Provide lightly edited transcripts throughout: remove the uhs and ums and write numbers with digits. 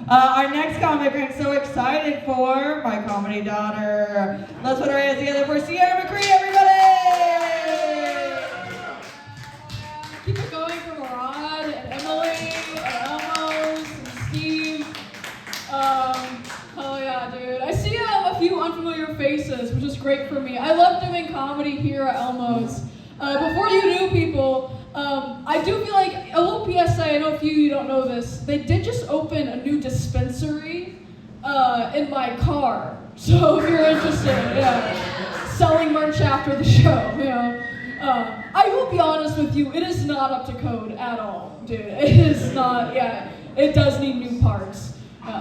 Our next comic I'm so excited for, my comedy daughter. Let's put our hands together for McCREE, everybody! Keep it going for Rod and Emily and Elmos and Steve. Oh yeah, dude. I see a few unfamiliar faces, which is great for me. I love doing comedy here at Elmos. Before you knew people, I do feel like, a little PSA, I know a few of you don't know this, they did just open a new dispensary in my car. So if you're interested, yeah, selling merch after the show, you know. I will be honest with you, it is not up to code at all, dude. It is not, yeah, it does need new parts.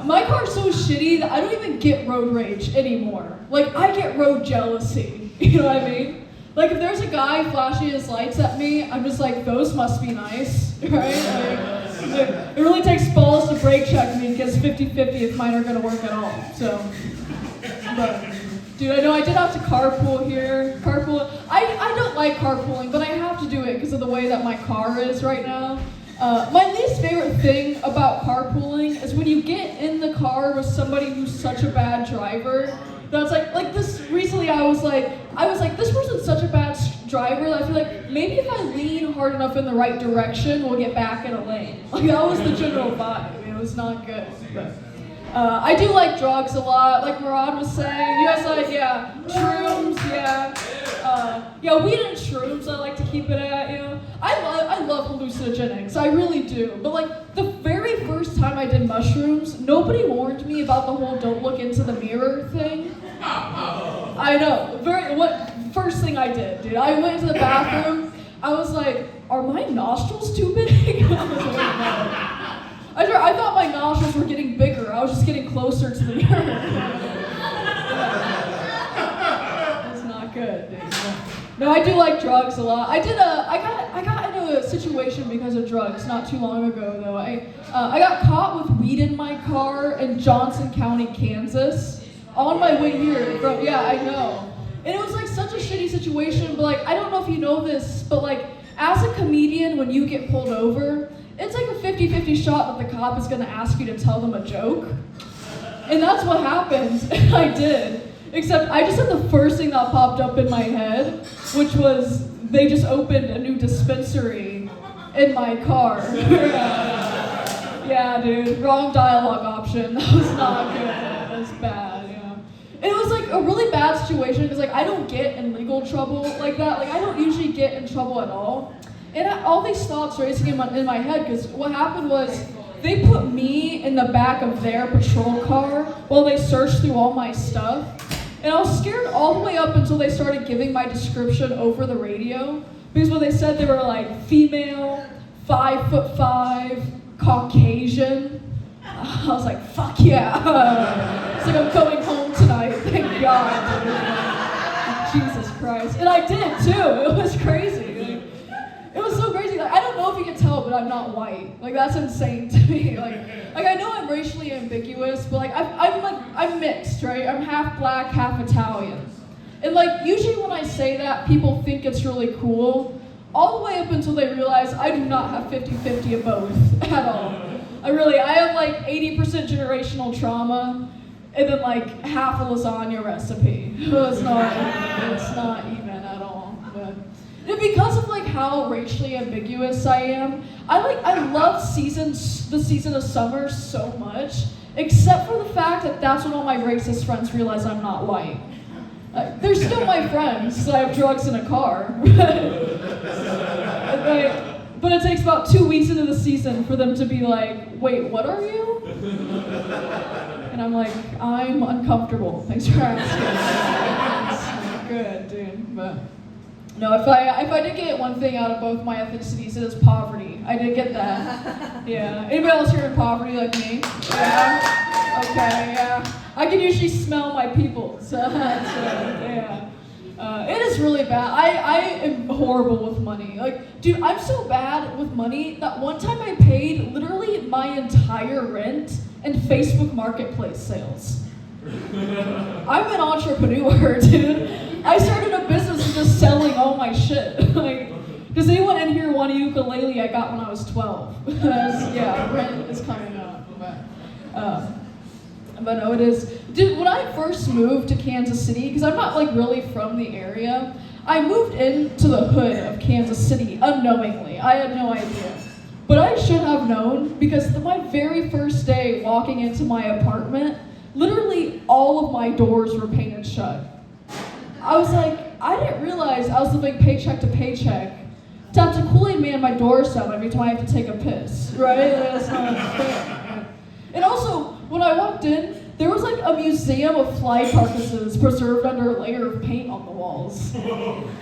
My car's so shitty that I don't even get road rage anymore. Like, I get road jealousy, you know what I mean? Like, if there's a guy flashing his lights at me, I'm just like, those must be nice, right? Like, it really takes balls to brake check me because 50-50 if mine are gonna work at all, so. But, dude, I know I did have to carpool here. I don't like carpooling, but I have to do it because of the way that my car is right now. My least favorite thing about carpooling is when you get in the car with somebody who's such a bad driver. That's like this recently I was like, this person's such a bad driver that I feel like maybe if I lean hard enough in the right direction, we'll get back in a lane. Like, that was the general vibe. I mean, it was not good. But I do like drugs a lot, like Murad was saying. You guys like, yeah, shrooms, yeah. Yeah, weed and shrooms I like to keep it at, you know. I love hallucinogenics, I really do. But like, the very first time I did mushrooms, nobody warned me about the whole don't look into the mirror thing. I know, first thing I did, dude. I went to the bathroom, I was like, are my nostrils too big? I was like, no. I thought my nostrils were getting bigger, I was just getting closer to the mirror. That's not good, dude. No, I do like drugs a lot. I got into a situation because of drugs not too long ago though. I got caught with weed in my car in Johnson County, Kansas, on my way here from, yeah, I know. And it was like such a shitty situation, but like, I don't know if you know this, but like, as a comedian, when you get pulled over, it's like a 50-50 shot that the cop is gonna ask you to tell them a joke. And that's what happened, and I did. Except I just had the first thing that popped up in my head, which was they just opened a new dispensary in my car. Yeah, dude, wrong dialogue option. That was not good. That was bad, yeah. And it was like a really bad situation because like I don't get in legal trouble like that. Like I don't usually get in trouble at all. And all these thoughts racing in my head because what happened was they put me in the back of their patrol car while they searched through all my stuff. And I was scared all the way up until they started giving my description over the radio. Because when they said they were like female, 5'5", Caucasian, I was like, fuck yeah. It's like I'm going home tonight, thank God. Jesus Christ. And I did too, it was crazy. It was so crazy. Like, I don't know if you can tell, but I'm not white. Like, that's insane to me. Like I know I'm racially ambiguous, but like I'm mixed, right? I'm half black, half Italian. And like usually when I say that, people think it's really cool, all the way up until they realize I do not have 50-50 of both at all. I have like 80% generational trauma, and then like half a lasagna recipe. It's not even at all. But. And because of like how racially ambiguous I am, I love the season of summer so much, except for the fact that that's when all my racist friends realize I'm not white. They're still my friends, because I have drugs in a car. But it takes about 2 weeks into the season for them to be like, wait, what are you? And I'm like, I'm uncomfortable. Thanks for asking. It's not good, dude. But no, if I did get one thing out of both my ethnicities, it is poverty. I did get that. Yeah. Anybody else here in poverty like me? Yeah. Okay. Yeah. I can usually smell my people. So yeah. It is really bad. I am horrible with money. Like, dude, I'm so bad with money that one time I paid literally my entire rent in Facebook Marketplace sales. I'm an entrepreneur, dude. I started a business of just selling all my shit. Like, does anyone in here want a ukulele I got when I was 12? Yeah, rent is coming up. But But no, it is. Dude, when I first moved to Kansas City, because I'm not like really from the area, I moved into the hood of Kansas City unknowingly. I had no idea. But I should have known, because my very first day walking into my apartment, literally all of my doors were painted shut. I was like, I didn't realize I was living paycheck to paycheck to have to Kool-Aid Man my doorstep every time I have to take a piss, right? That's not fair. And also, when I walked in, there was like a museum of fly carcasses preserved under a layer of paint on the walls.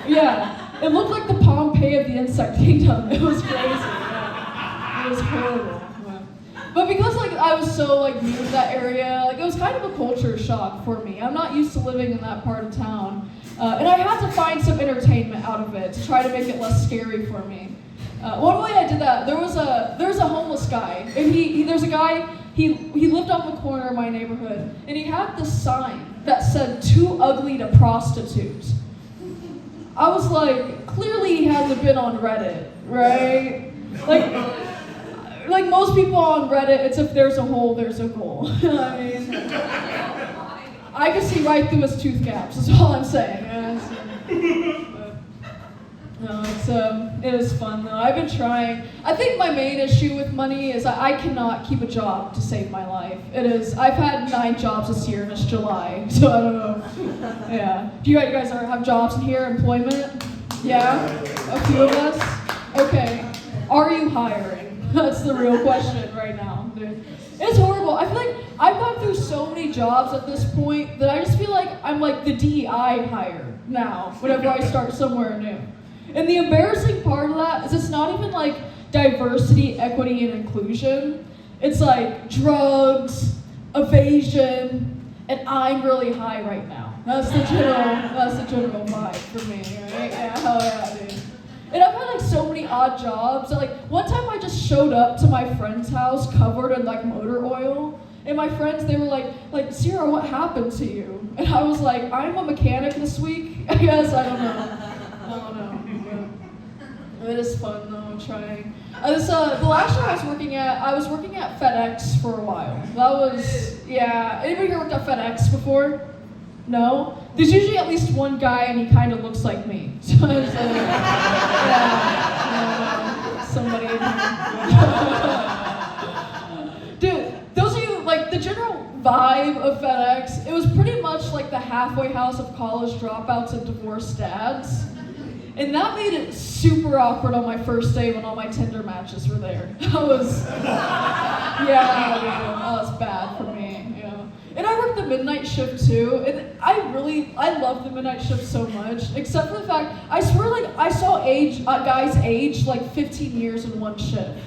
Yeah, it looked like the Pompeii of the insect kingdom. It was crazy. Yeah. It was horrible. But because like I was so like new to that area, like it was kind of a culture shock for me. I'm not used to living in that part of town, and I had to find some entertainment out of it to try to make it less scary for me. One way I did that, there was a homeless guy, and there's a guy. He lived on the corner of my neighborhood, and he had this sign that said "Too ugly to prostitute." I was like, clearly he hasn't been on Reddit, right? Like most people on Reddit, it's if there's a hole, there's a goal. I mean, I can see right through his tooth gaps, is all I'm saying. No, it is fun though. I've been trying. I think my main issue with money is I cannot keep a job to save my life. I've had 9 jobs this year and it's July, so I don't know. Yeah. Do you guys have jobs in here, employment? Yeah? A few of us? Okay. Are you hiring? That's the real question right now, dude. It's horrible. I feel like I've gone through so many jobs at this point that I just feel like I'm like the DEI hire now, whenever I start somewhere new. And the embarrassing part of that is it's not even like diversity, equity, and inclusion. It's like drugs, evasion, and I'm really high right now. That's the general vibe for me, right? Yeah, hell yeah, dude. And I've had like so many odd jobs. Like one time I just showed up to my friend's house covered in like motor oil. And my friends, they were like, Sierra, what happened to you? And I was like, I'm a mechanic this week. I guess, I don't know. It is fun though, I'm trying. The last job I was working at FedEx for a while. That was, yeah. Anybody here worked at FedEx before? No? There's usually at least one guy and he kind of looks like me. So it's like, yeah, somebody in here. Dude, those of you, like the general vibe of FedEx, it was pretty much like the halfway house of college dropouts and divorced dads. And that made it super awkward on my first day when all my Tinder matches were there. That was bad for me, you know. And I worked the midnight shift too, and I love the midnight shift so much, except for the fact, I swear like I saw guys age like 15 years in one shift.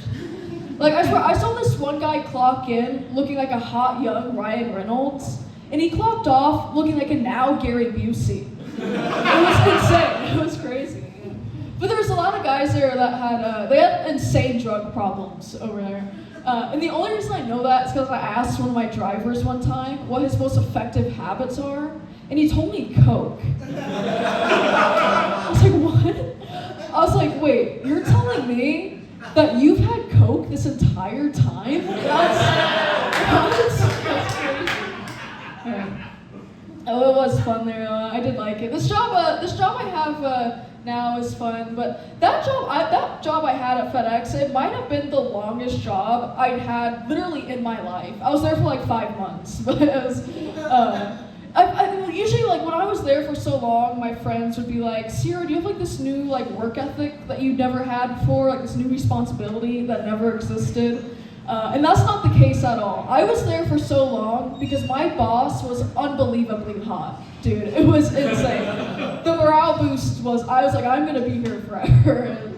Like I swear, I saw this one guy clock in looking like a hot young Ryan Reynolds, and he clocked off looking like a now Gary Busey. It was insane. It was crazy. Yeah. But there was a lot of guys there that had insane drug problems over there. And the only reason I know that is because I asked one of my drivers one time what his most effective habits are, and he told me coke. I was like, what? I was like, wait, you're telling me that you've had coke this entire time? That's crazy. Yeah. Oh, it was fun there. I did like it. This job I have now is fun, but that job I had at FedEx, it might have been the longest job I'd had literally in my life. I was there for like 5 months, but it was. I usually like when I was there for so long, my friends would be like, Sierra, do you have like this new like work ethic that you never had before, like this new responsibility that never existed? And that's not the case at all. I was there for so long because my boss was unbelievably hot, dude. It was insane. The morale boost was, I was like, I'm gonna be here forever.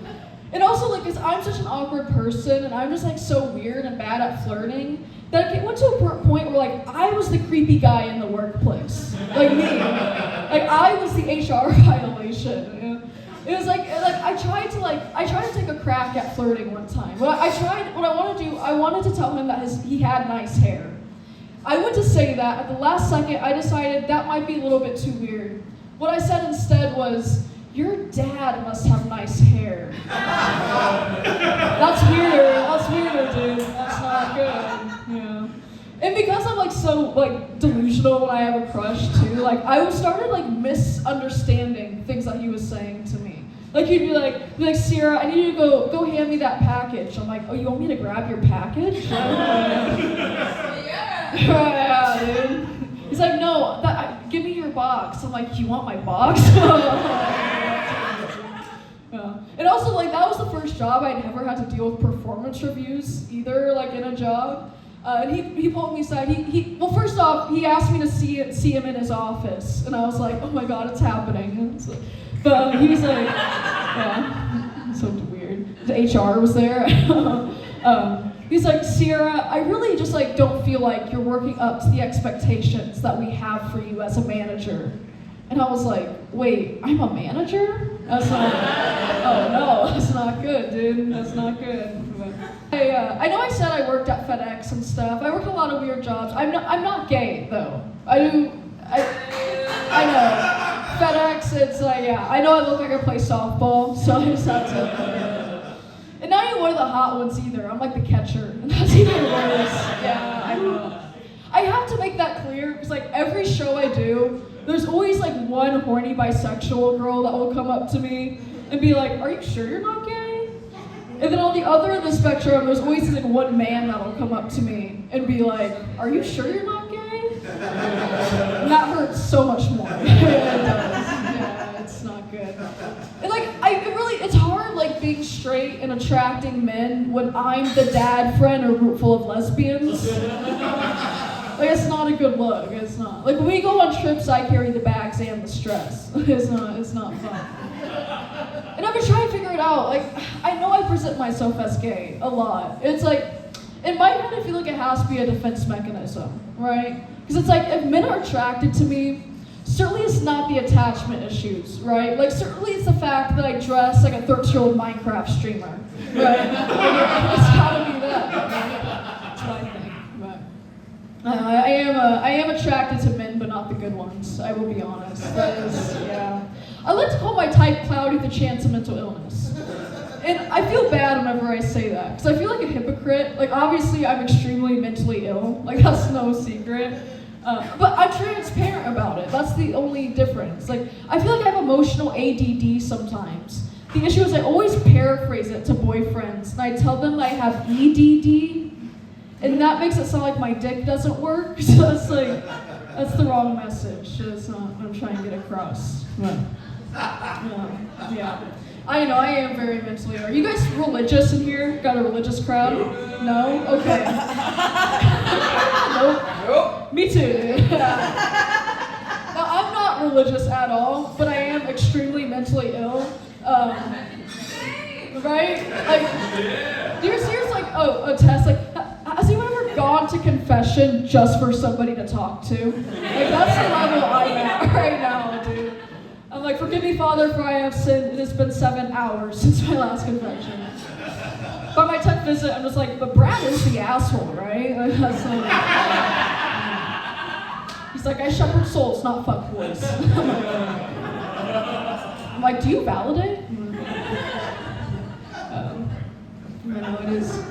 And also like, cause I'm such an awkward person and I'm just like so weird and bad at flirting that it went to a point where like, I was the creepy guy in the workplace. Like me. Like I was the HR violation. You know? It was like I tried to take a crack at flirting one time. I wanted to tell him that he had nice hair. I went to say that, at the last second I decided that might be a little bit too weird. What I said instead was, your dad must have nice hair. That's weirder, dude. That's not good. Yeah. And because I'm like so like delusional when I have a crush too, like I started like misunderstanding things that he was saying to me. Like he'd be like, Sierra, I need you to go hand me that package. I'm like, oh, you want me to grab your package? Yeah, dude. He's like, no, give me your box. I'm like, you want my box? Yeah. And also like that was the first job I'd ever had to deal with performance reviews either, like in a job. And he pulled me aside. Well, first off, he asked me to see him in his office, and I was like, oh my god, it's happening. But he was like, yeah, so weird. The HR was there. He's like, Sierra, I really just like don't feel like you're working up to the expectations that we have for you as a manager. And I was like, wait, I'm a manager? That's not, oh no, that's not good, dude. That's not good. I know I said I worked at FedEx and stuff. I worked a lot of weird jobs. I'm not gay though. I know. FedEx, it's like, yeah. I know I look like I play softball, so I just have to. And not even one of the hot ones either. I'm like the catcher, and that's even worse. Yeah, I know. I have to make that clear, because like every show I do, there's always like one horny bisexual girl that will come up to me and be like, are you sure you're not gay? And then on the other end of the spectrum, there's always like one man that'll come up to me and be like, are you sure you're not gay? And that hurts so much more. It does. Yeah, it's not good. And like, it's hard like being straight and attracting men when I'm the dad friend or group full of lesbians. Like, it's not a good look. It's not. Like, when we go on trips, I carry the bags and the stress. It's not fun. And I've been trying to figure it out. Like, I know I present myself as gay a lot. It's like, in my head, I feel like it has to be a defense mechanism, right? Because it's like, if men are attracted to me, certainly it's not the attachment issues, right? Like, certainly it's the fact that I dress like a 13-year-old Minecraft streamer, right? It's gotta be that, right? That's what I think. I am attracted to men, but not the good ones. I will be honest. That is, yeah. I like to call my type cloudy with a chance of mental illness. And I feel bad whenever I say that, because I feel like a hypocrite. Like, obviously, I'm extremely mentally ill. Like, that's no secret. But I'm transparent about it. That's the only difference. Like, I feel like I have emotional ADD sometimes. The issue is I always paraphrase it to boyfriends, and I tell them that I have EDD. And that makes it sound like my dick doesn't work, so that's like, that's the wrong message. That's not what I'm trying to get across. But, yeah. I know, I am very mentally ill. Are you guys religious in here? Got a religious crowd? No? Okay. Nope. Me too. Now, I'm not religious at all, but I am extremely mentally ill. Right? Like, here's like a test, like, has anyone ever gone to confession just for somebody to talk to? Like, that's the level I'm at right now, dude. I'm like, forgive me, Father, for I have sinned. It has been 7 hours since my last confession. By my 10th visit, I'm just like, but Brad is the asshole, right? Like, that's like, he's like, I shepherd souls, not fuck boys. I'm like, do you validate? I know it is.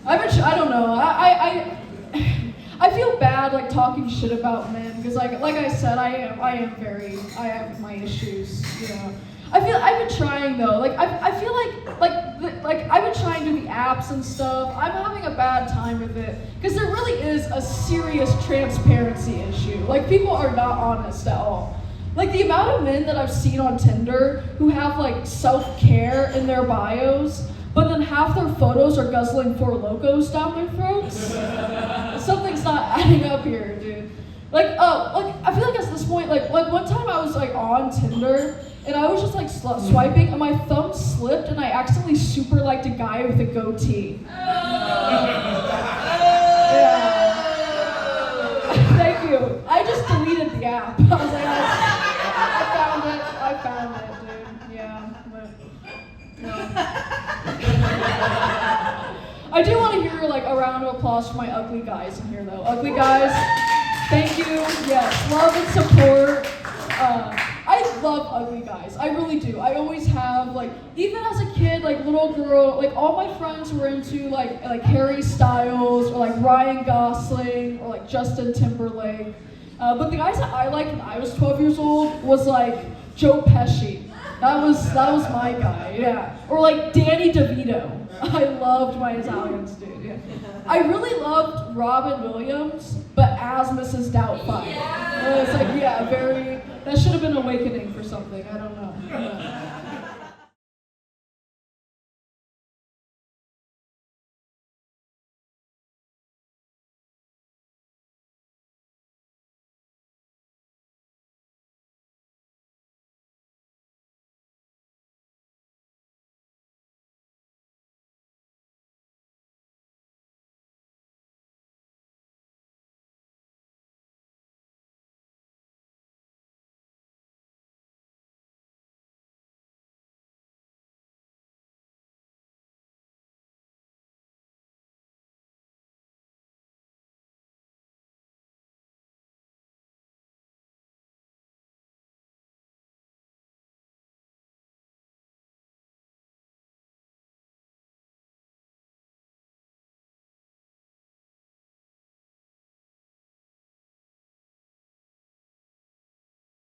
I don't know. I feel bad like talking shit about men because like I said, I have my issues. You know. I've been trying though. Like I feel like I've been trying to do the apps and stuff. I'm having a bad time with it because there really is a serious transparency issue. Like people are not honest at all. Like the amount of men that I've seen on Tinder who have like self-care in their bios, but then half their photos are guzzling Four Locos down their throats. Something's not adding up here, dude. Like I feel like at this point, like one time I was like on Tinder and I was just like swiping and my thumb slipped and I accidentally super liked a guy with a goatee. Yeah. Thank you. I just deleted the app. I was like, I found it, dude. Yeah. But, I do want to hear like a round of applause for my ugly guys in here though. Ugly guys, thank you. Yes, love and support. love ugly guys. I really do. I always have, like, even as a kid, like little girl, like all my friends were into like Harry Styles or like Ryan Gosling or like Justin Timberlake. But the guys that I liked when I was 12 years old was like Joe Pesci. That was my guy, yeah. Or like Danny DeVito. I loved my Italians, dude. Yeah. I really loved Robin Williams, but as Mrs. Doubtfire. Yeah. It's like, yeah, very. That should have been awakening for something. I don't know. Yeah.